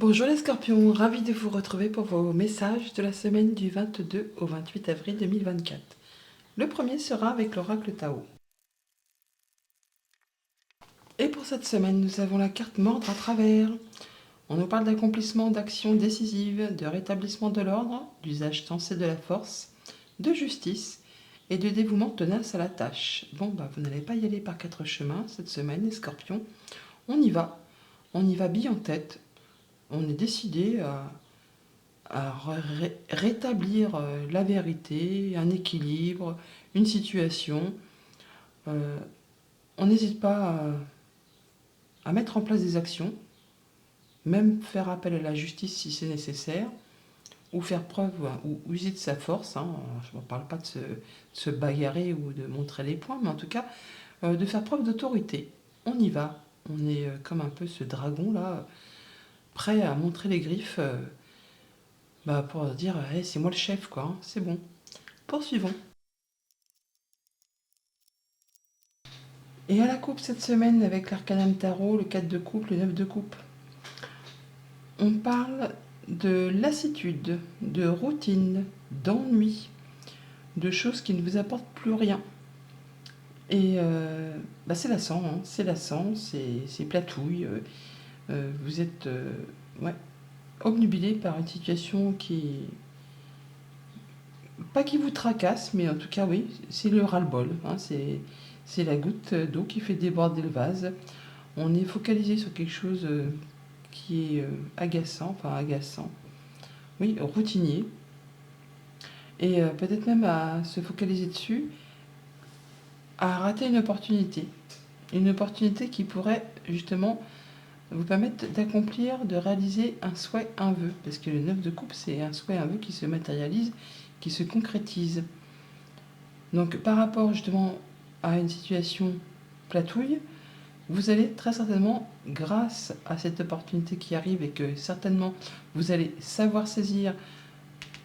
Bonjour les scorpions, ravi de vous retrouver pour vos messages de la semaine du 22 au 28 avril 2024. Le premier sera avec l'oracle Tao. Et pour cette semaine, nous avons la carte mordre à travers. On nous parle d'accomplissement d'actions décisives, de rétablissement de l'ordre, d'usage sensé de la force, de justice et de dévouement tenace à la tâche. Bon, vous n'allez pas y aller par quatre chemins cette semaine, les scorpions. On y va bille en tête. On est décidé à rétablir la vérité, un équilibre, une situation. On n'hésite pas à mettre en place des actions, même faire appel à la justice si c'est nécessaire, ou faire preuve, ou user de sa force. Je ne parle pas de se bagarrer ou de montrer les poings, mais en tout cas, de faire preuve d'autorité. On y va. On est comme un peu ce dragon-là, prêt à montrer les griffes pour dire hey, c'est moi le chef, quoi, hein, c'est bon. Poursuivons. Et à la coupe cette semaine avec l'arcanum tarot, le 4 de coupe, le 9 de coupe. On parle de lassitude, de routine, d'ennui, de choses qui ne vous apportent plus rien. Et c'est lassant, hein, c'est lassant, c'est platouille. Vous êtes obnubilé par une situation qui... Pas qui vous tracasse, mais en tout cas, oui, c'est le ras-le-bol. Hein, c'est la goutte d'eau qui fait déborder le vase. On est focalisé sur quelque chose qui est agaçant, oui, routinier. Et peut-être même à se focaliser dessus, à rater une opportunité. Une opportunité qui pourrait justement vous permettre d'accomplir, de réaliser un souhait, un vœu. Parce que le 9 de coupe, c'est un souhait, un vœu qui se matérialise, qui se concrétise. Donc par rapport justement à une situation platouille, vous allez très certainement, grâce à cette opportunité qui arrive et que certainement vous allez savoir saisir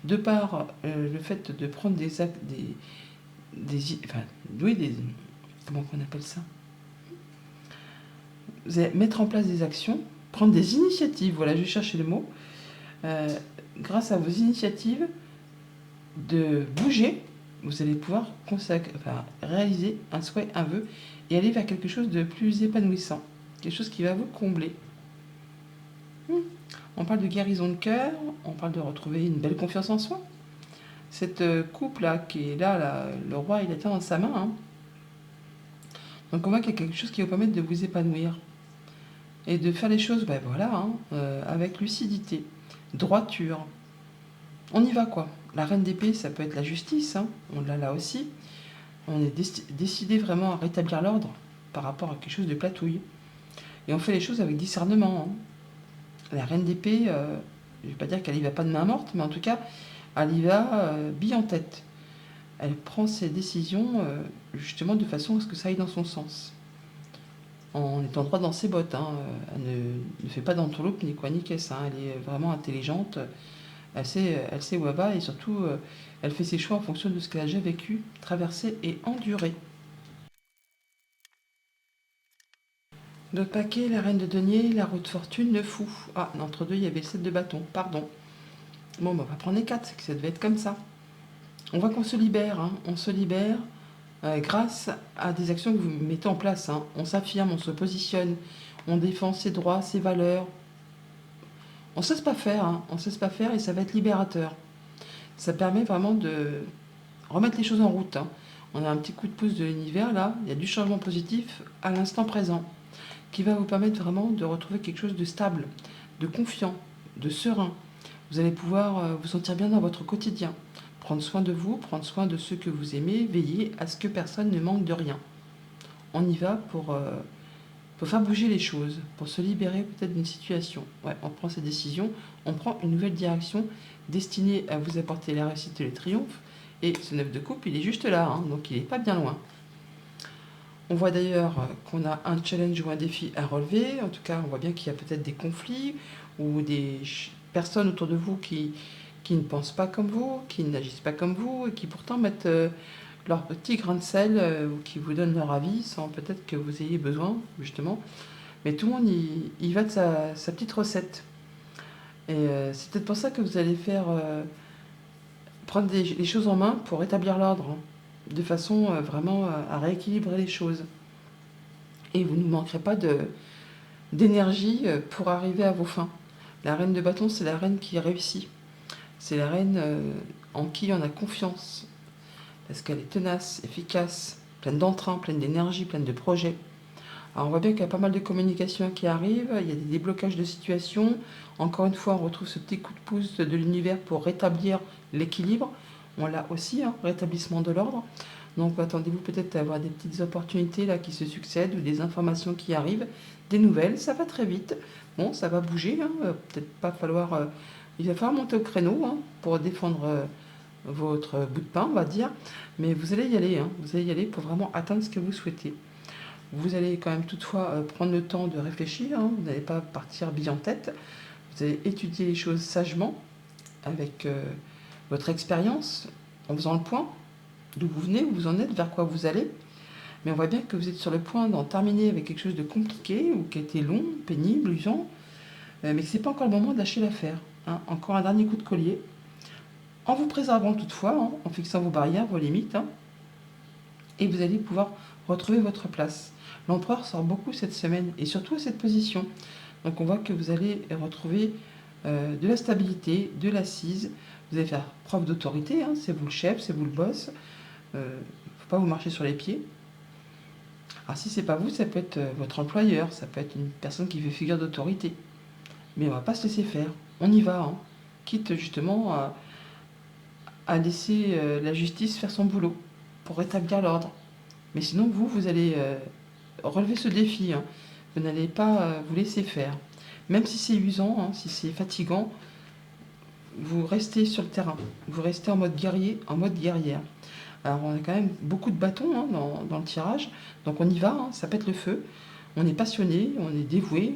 de par le fait de prendre comment on appelle ça, vous allez mettre en place des actions, prendre des initiatives, voilà, je cherchais le mot, grâce à vos initiatives de bouger, vous allez pouvoir réaliser un souhait, un vœu, et aller vers quelque chose de plus épanouissant, quelque chose qui va vous combler. On parle de guérison de cœur, on parle de retrouver une belle confiance en soi. Cette coupe-là, qui est là, le roi, il est dans sa main. Hein. Donc on voit qu'il y a quelque chose qui va vous permettre de vous épanouir. Et de faire les choses, avec lucidité, droiture. On y va, quoi. La reine d'épée, ça peut être la justice, hein. On l'a là aussi. On est décidé vraiment à rétablir l'ordre par rapport à quelque chose de platouille. Et on fait les choses avec discernement. Hein. La reine d'épée, je ne vais pas dire qu'elle y va pas de main morte, mais en tout cas, elle y va bille en tête. Elle prend ses décisions justement de façon à ce que ça aille dans son sens. En étant droit dans ses bottes. Hein. Elle ne fait pas d'entourloupe ni quoi ni qu'est-ce. Hein. Elle est vraiment intelligente. Elle sait où elle va et surtout, elle fait ses choix en fonction de ce qu'elle a déjà vécu, traversé et enduré. D'autres paquets, la reine de denier, la roue de fortune, le fou. Ah, entre deux, il y avait le 7 de bâton, pardon. Bon, on va prendre les 4, que ça devait être comme ça. On voit qu'on se libère, hein. On se libère grâce à des actions que vous mettez en place. Hein. On s'affirme, on se positionne, on défend ses droits, ses valeurs. On ne cesse pas faire, hein. On ne cesse pas faire et ça va être libérateur. Ça permet vraiment de remettre les choses en route. Hein. On a un petit coup de pouce de l'univers là, il y a du changement positif à l'instant présent qui va vous permettre vraiment de retrouver quelque chose de stable, de confiant, de serein. Vous allez pouvoir vous sentir bien dans votre quotidien, prendre soin de vous, prendre soin de ceux que vous aimez, veiller à ce que personne ne manque de rien. On y va pour faire bouger les choses, pour se libérer peut-être d'une situation. Ouais, on prend ses décisions, on prend une nouvelle direction destinée à vous apporter la réussite et le triomphe. Et ce 9 de coupe, il est juste là, hein, donc il n'est pas bien loin. On voit d'ailleurs qu'on a un challenge ou un défi à relever. En tout cas, on voit bien qu'il y a peut-être des conflits ou des personnes autour de vous qui ne pensent pas comme vous, qui n'agissent pas comme vous et qui pourtant mettent leur petit grain de sel ou qui vous donnent leur avis sans peut-être que vous ayez besoin, justement. Mais tout le monde y va de sa petite recette. Et c'est peut-être pour ça que vous allez prendre les choses en main pour rétablir l'ordre, hein, de façon vraiment à rééquilibrer les choses. Et vous ne manquerez pas d'énergie pour arriver à vos fins. La reine de bâton, c'est la reine qui réussit. C'est la reine en qui on a confiance. Parce qu'elle est tenace, efficace, pleine d'entrain, pleine d'énergie, pleine de projets. Alors on voit bien qu'il y a pas mal de communication qui arrive, il y a des déblocages de situation. Encore une fois, on retrouve ce petit coup de pouce de l'univers pour rétablir l'équilibre. On l'a aussi, hein, rétablissement de l'ordre. Donc attendez-vous peut-être à avoir des petites opportunités là qui se succèdent ou des informations qui arrivent, des nouvelles, ça va très vite. Bon, ça va bouger, hein, peut-être pas falloir... il va falloir monter au créneau, hein, pour défendre votre bout de pain, on va dire. Mais vous allez y aller, hein, vous allez y aller pour vraiment atteindre ce que vous souhaitez. Vous allez quand même toutefois prendre le temps de réfléchir, hein, vous n'allez pas partir bille en tête. Vous allez étudier les choses sagement, avec votre expérience, en faisant le point, d'où vous venez, où vous en êtes, vers quoi vous allez. Mais on voit bien que vous êtes sur le point d'en terminer avec quelque chose de compliqué, ou qui a été long, pénible, usant, mais que ce n'est pas encore le moment de lâcher l'affaire, hein. Encore un dernier coup de collier, en vous préservant toutefois, hein, en fixant vos barrières, vos limites, hein, et vous allez pouvoir retrouver votre place. L'empereur sort beaucoup cette semaine, et surtout à cette position. Donc on voit que vous allez retrouver de la stabilité, de l'assise. Vous allez faire preuve d'autorité, hein, c'est vous le chef, c'est vous le boss. Il ne faut pas vous marcher sur les pieds. Alors si c'est pas vous, ça peut être votre employeur, ça peut être une personne qui fait figure d'autorité. Mais on va pas se laisser faire. On y va, hein. Quitte justement à laisser la justice faire son boulot pour rétablir l'ordre. Mais sinon, vous allez relever ce défi, hein. Vous n'allez pas vous laisser faire. Même si c'est usant, hein, si c'est fatigant, vous restez sur le terrain. Vous restez en mode guerrier, en mode guerrière. Alors on a quand même beaucoup de bâtons, hein, dans le tirage. Donc on y va, hein, ça pète le feu. On est passionné, on est dévoué.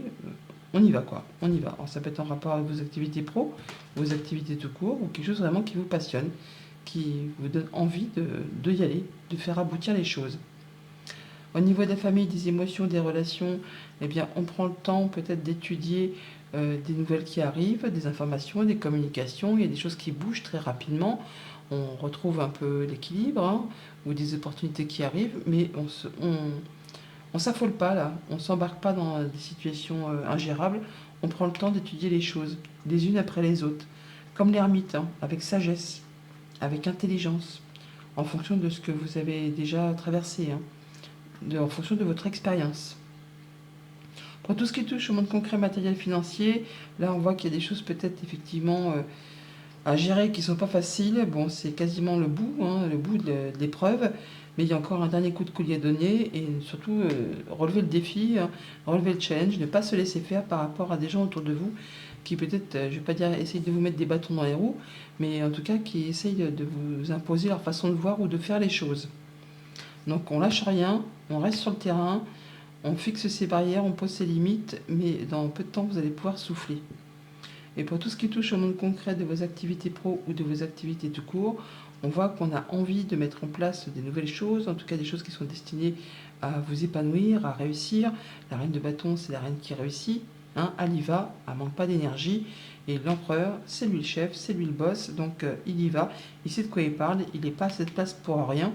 On y va quoi, on y va. Alors, ça peut être en rapport avec vos activités pro, vos activités tout court, ou quelque chose vraiment qui vous passionne, qui vous donne envie de y aller, de faire aboutir les choses. Au niveau de la famille, des émotions, des relations, eh bien, on prend le temps peut-être d'étudier des nouvelles qui arrivent, des informations, des communications. Il y a des choses qui bougent très rapidement. On retrouve un peu l'équilibre, hein, ou des opportunités qui arrivent, mais on s'affole pas là, on s'embarque pas dans des situations ingérables. On prend le temps d'étudier les choses, les unes après les autres, comme l'ermite, hein, avec sagesse, avec intelligence, en fonction de ce que vous avez déjà traversé, hein, en fonction de votre expérience. Pour tout ce qui touche au monde concret, matériel, financier, là on voit qu'il y a des choses peut-être effectivement à gérer qui ne sont pas faciles. Bon, c'est quasiment le bout, hein, le bout de l'épreuve, mais il y a encore un dernier coup de collier à donner et surtout relever le défi, hein, relever le challenge, ne pas se laisser faire par rapport à des gens autour de vous qui peut-être, je ne vais pas dire essayent de vous mettre des bâtons dans les roues, mais en tout cas qui essayent de vous imposer leur façon de voir ou de faire les choses. Donc on lâche rien, on reste sur le terrain, on fixe ses barrières, on pose ses limites, mais dans peu de temps vous allez pouvoir souffler. Et pour tout ce qui touche au monde concret de vos activités pro ou de vos activités tout court, on voit qu'on a envie de mettre en place des nouvelles choses, en tout cas des choses qui sont destinées à vous épanouir, à réussir. La reine de bâton, c'est la reine qui réussit, hein, elle y va, elle manque pas d'énergie. Et l'empereur, c'est lui le chef, c'est lui le boss, donc il y va, il sait de quoi il parle, il n'est pas à cette place pour rien.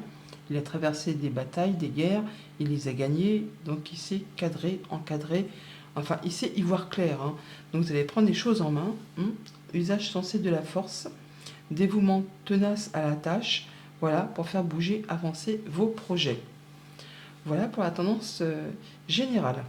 Il a traversé des batailles, des guerres, il les a gagnées, donc il sait cadrer, encadrer, enfin il sait y voir clair, hein. Donc vous allez prendre les choses en main, hein. Usage sensé de la force, dévouement tenace à la tâche, voilà, pour faire bouger, avancer vos projets. Voilà pour la tendance générale.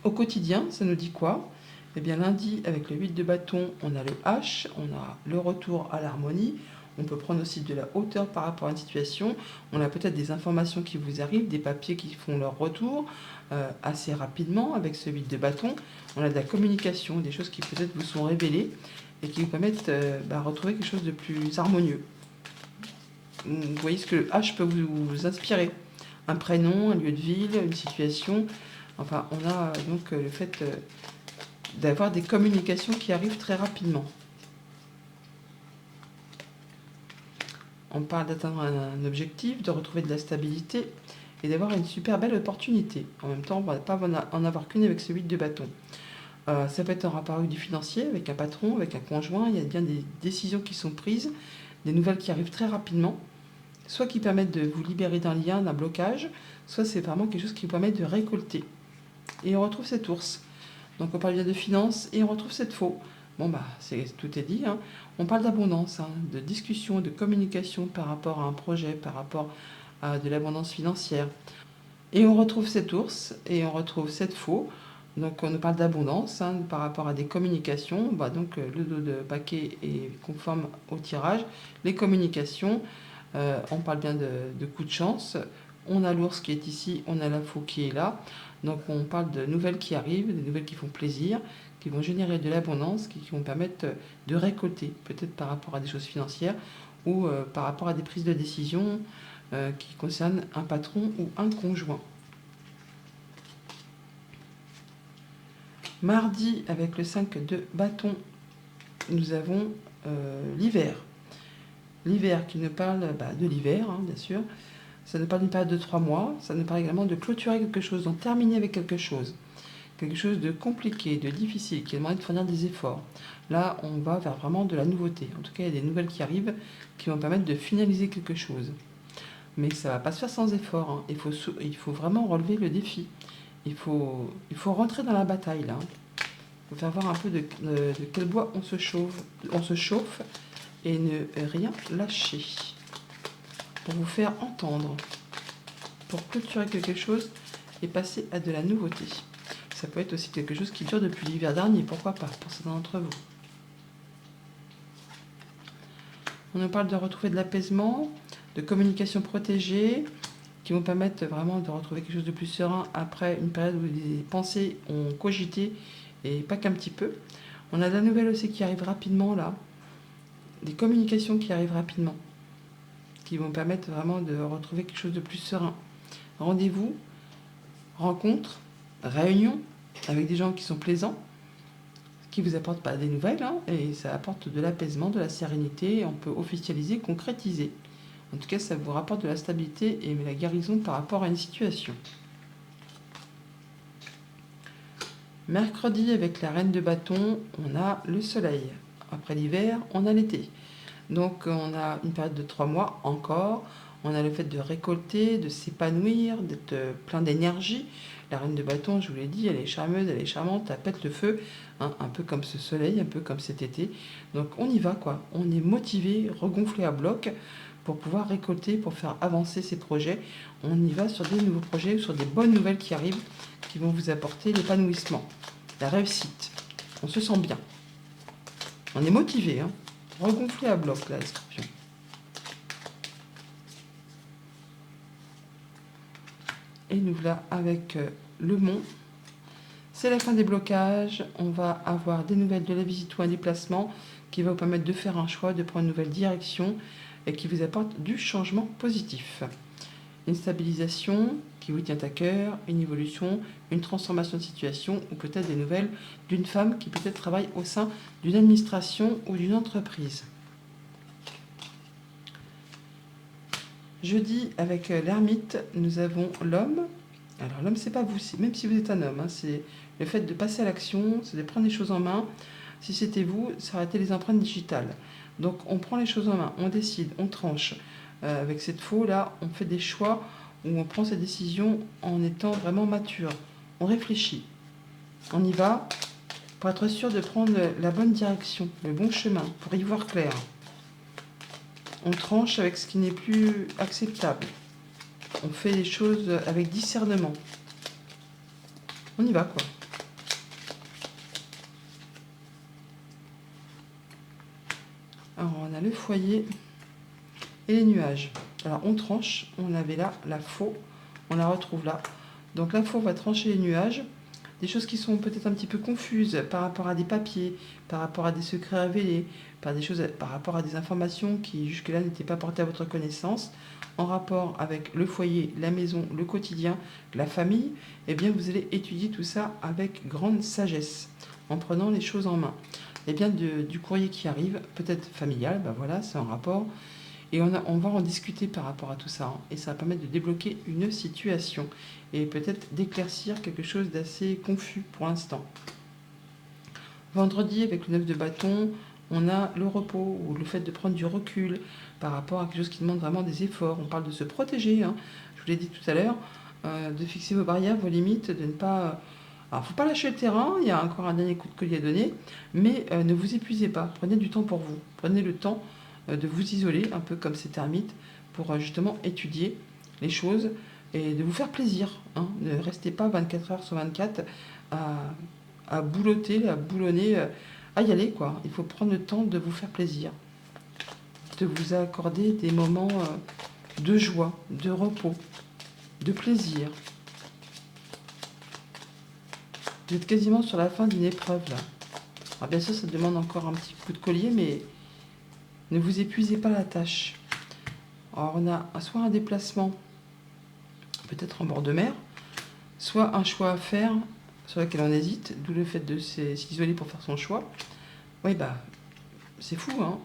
Au quotidien, ça nous dit quoi? Eh bien lundi, avec le 8 de bâton, on a le H, on a le retour à l'harmonie. On peut prendre aussi de la hauteur par rapport à une situation. On a peut-être des informations qui vous arrivent, des papiers qui font leur retour assez rapidement avec ce 8 de bâton. On a de la communication, des choses qui peut-être vous sont révélées et qui vous permettent de retrouver quelque chose de plus harmonieux. Vous voyez ce que le H peut vous inspirer. Un prénom, un lieu de ville, une situation. Enfin, on a donc le fait d'avoir des communications qui arrivent très rapidement. On parle d'atteindre un objectif, de retrouver de la stabilité et d'avoir une super belle opportunité. En même temps, on ne va pas en avoir qu'une avec ce 8 de bâton. Ça peut être en rapport avec du financier, avec un patron, avec un conjoint. Il y a bien des décisions qui sont prises, des nouvelles qui arrivent très rapidement, soit qui permettent de vous libérer d'un lien, d'un blocage, soit c'est vraiment quelque chose qui vous permet de récolter. Et on retrouve cet ours. Donc on parle bien de finances et on retrouve cette faux. Bon bah tout est dit, hein. On parle d'abondance, hein, de discussion, de communication par rapport à un projet, par rapport à de l'abondance financière. Et on retrouve cet ours et on retrouve cette faux. Donc on nous parle d'abondance, hein, par rapport à des communications. Bah, donc le dos de paquet est conforme au tirage. Les communications, on parle bien de coups de chance. On a l'ours qui est ici, on a la faux qui est là. Donc on parle de nouvelles qui arrivent, des nouvelles qui font plaisir, qui vont générer de l'abondance, qui vont permettre de récolter, peut-être par rapport à des choses financières ou par rapport à des prises de décision qui concernent un patron ou un conjoint. Mardi, avec le 5 de bâton, nous avons l'hiver. L'hiver qui nous parle de l'hiver, hein, bien sûr. Ça nous parle d'une période de 3 mois. Ça nous parle également de clôturer quelque chose, d'en terminer avec quelque chose. Quelque chose de compliqué, de difficile, qui demande de fournir des efforts. Là, on va vers vraiment de la nouveauté. En tout cas, il y a des nouvelles qui arrivent qui vont permettre de finaliser quelque chose. Mais ça ne va pas se faire sans effort, hein. Il faut vraiment relever le défi. Il faut rentrer dans la bataille, là. Il faut faire voir un peu de quel bois on se chauffe et ne rien lâcher. Pour vous faire entendre, pour clôturer quelque chose et passer à de la nouveauté. Ça peut être aussi quelque chose qui dure depuis l'hiver dernier, pourquoi pas, pour certains d'entre vous. On nous parle de retrouver de l'apaisement, de communication protégée, qui vont permettre vraiment de retrouver quelque chose de plus serein après une période où les pensées ont cogité, et pas qu'un petit peu. On a de la nouvelle aussi qui arrive rapidement là, des communications qui arrivent rapidement, qui vont permettre vraiment de retrouver quelque chose de plus serein. Rendez-vous, rencontres, réunions avec des gens qui sont plaisants, qui vous apportent pas des nouvelles, hein, et ça apporte de l'apaisement, de la sérénité, et on peut officialiser, concrétiser. En tout cas, ça vous rapporte de la stabilité et la guérison par rapport à une situation. Mercredi, avec la reine de bâton, on a le soleil. Après l'hiver, on a l'été. Donc on a une période de 3 mois encore. On a le fait de récolter, de s'épanouir, d'être plein d'énergie. La reine de bâton, je vous l'ai dit, elle est charmeuse, elle est charmante, elle pète le feu, hein, un peu comme ce soleil, un peu comme cet été. Donc on y va, quoi. On est motivé, regonflé à bloc pour pouvoir récolter, pour faire avancer ces projets. On y va sur des nouveaux projets, sur des bonnes nouvelles qui arrivent, qui vont vous apporter l'épanouissement, la réussite. On se sent bien. On est motivé, hein. Regonflé à bloc, là, les scorpions. Et nous voilà avec le mont. C'est la fin des blocages. On va avoir des nouvelles de la visite ou un déplacement qui va vous permettre de faire un choix, de prendre une nouvelle direction et qui vous apporte du changement positif. Une stabilisation qui vous tient à cœur, une évolution, une transformation de situation ou peut-être des nouvelles d'une femme qui peut-être travaille au sein d'une administration ou d'une entreprise. Jeudi, avec l'ermite, nous avons l'homme. Alors l'homme, c'est pas vous, même si vous êtes un homme, hein, c'est le fait de passer à l'action, c'est de prendre les choses en main. Si c'était vous, ça aurait été les empreintes digitales. Donc on prend les choses en main, on décide, on tranche. Avec cette faux-là, on fait des choix où on prend ses décisions en étant vraiment mature. On réfléchit. On y va pour être sûr de prendre la bonne direction, le bon chemin, pour y voir clair. On tranche avec ce qui n'est plus acceptable. On fait les choses avec discernement. On y va, quoi. Alors, on a le foyer et les nuages. Alors, on tranche. On avait là la faux. On la retrouve là. Donc, la faux va trancher les nuages. Des choses qui sont peut-être un petit peu confuses par rapport à des papiers, par rapport à des secrets révélés, par rapport à des informations qui jusque-là n'étaient pas portées à votre connaissance, en rapport avec le foyer, la maison, le quotidien, la famille, eh bien vous allez étudier tout ça avec grande sagesse, en prenant les choses en main. Et bien du courrier qui arrive, peut-être familial, ben voilà, c'est en rapport, et on va en discuter par rapport à tout ça, hein, et ça va permettre de débloquer une situation et peut-être d'éclaircir quelque chose d'assez confus pour l'instant. Vendredi, avec le 9 de bâton, on a le repos ou le fait de prendre du recul par rapport à quelque chose qui demande vraiment des efforts. On parle de se protéger, hein. Je vous l'ai dit tout à l'heure, de fixer vos barrières, vos limites, de ne pas... Alors, il ne faut pas lâcher le terrain, il y a encore un dernier coup de collier à donner, mais ne vous épuisez pas. Prenez du temps pour vous. Prenez le temps de vous isoler, un peu comme ces termites, pour justement étudier les choses et de vous faire plaisir, hein. Ne restez pas 24 heures sur 24 à boulotter, à boulonner, à y aller, quoi. Il faut prendre le temps de vous faire plaisir, de vous accorder des moments de joie, de repos, de plaisir. Vous êtes quasiment sur la fin d'une épreuve, là. Alors bien sûr, ça demande encore un petit coup de collier, mais ne vous épuisez pas la tâche. Alors on a soit un déplacement, peut-être en bord de mer, soit un choix à faire sur lequel on hésite, d'où le fait de s'isoler pour faire son choix. Oui, bah, c'est fou, hein.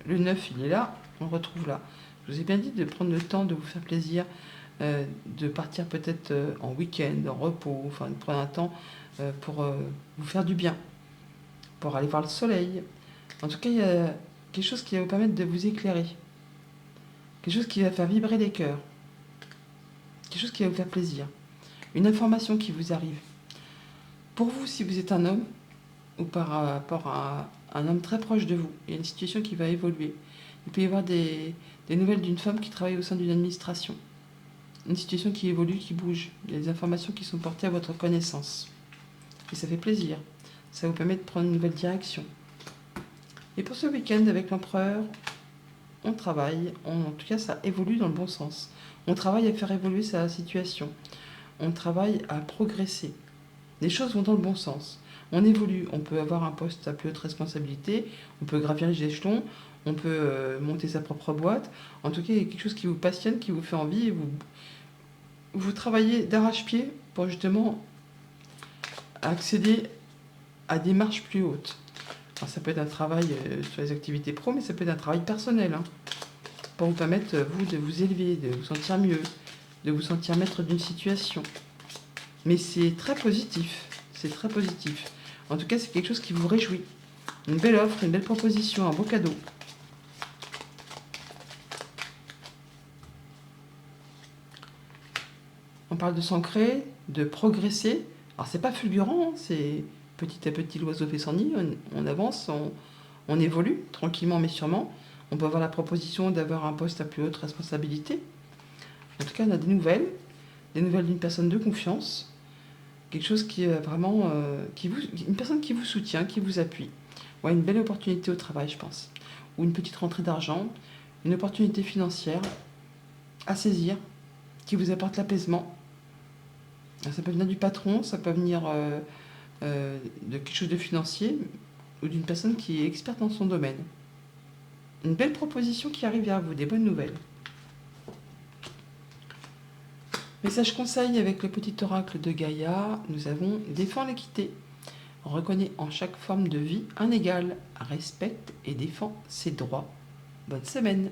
Le 9, il est là, on le retrouve là. Je vous ai bien dit de prendre le temps de vous faire plaisir, de partir peut-être en week-end, en repos, enfin de prendre un temps pour vous faire du bien, pour aller voir le soleil. En tout cas, il y a quelque chose qui va vous permettre de vous éclairer, quelque chose qui va faire vibrer les cœurs, quelque chose qui va vous faire plaisir, une information qui vous arrive. Pour vous, si vous êtes un homme, ou par rapport à un homme très proche de vous, il y a une situation qui va évoluer. Il peut y avoir des nouvelles d'une femme qui travaille au sein d'une administration. Une situation qui évolue, qui bouge. Il y a des informations qui sont portées à votre connaissance. Et ça fait plaisir. Ça vous permet de prendre une nouvelle direction. Et pour ce week-end avec l'empereur, on travaille. En tout cas, ça évolue dans le bon sens. On travaille à faire évoluer sa situation. On travaille à progresser. Les choses vont dans le bon sens. On évolue, on peut avoir un poste à plus haute responsabilité, on peut gravir les échelons, on peut monter sa propre boîte. En tout cas, il y a quelque chose qui vous passionne, qui vous fait envie, et vous travaillez d'arrache-pied pour justement accéder à des marches plus hautes. Alors, ça peut être un travail sur les activités pro, mais ça peut être un travail personnel, hein, pour vous permettre, vous, de vous élever, de vous sentir mieux, de vous sentir maître d'une situation. Mais c'est très positif, c'est très positif. En tout cas, c'est quelque chose qui vous réjouit. Une belle offre, une belle proposition, un beau cadeau. On parle de s'ancrer, de progresser. Alors, c'est pas fulgurant, hein, c'est petit à petit l'oiseau fait son nid, on avance, on évolue, tranquillement mais sûrement. On peut avoir la proposition d'avoir un poste à plus haute responsabilité. En tout cas, on a des nouvelles d'une personne de confiance. Quelque chose qui est vraiment... une personne qui vous soutient, qui vous appuie. Ouais, une belle opportunité au travail, je pense. Ou une petite rentrée d'argent, une opportunité financière à saisir, qui vous apporte l'apaisement. Ça peut venir du patron, ça peut venir de quelque chose de financier, ou d'une personne qui est experte dans son domaine. Une belle proposition qui arrive vers vous, des bonnes nouvelles. Message conseil avec le petit oracle de Gaïa, nous avons défend l'équité. Reconnaît en chaque forme de vie un égal, respecte et défend ses droits. Bonne semaine.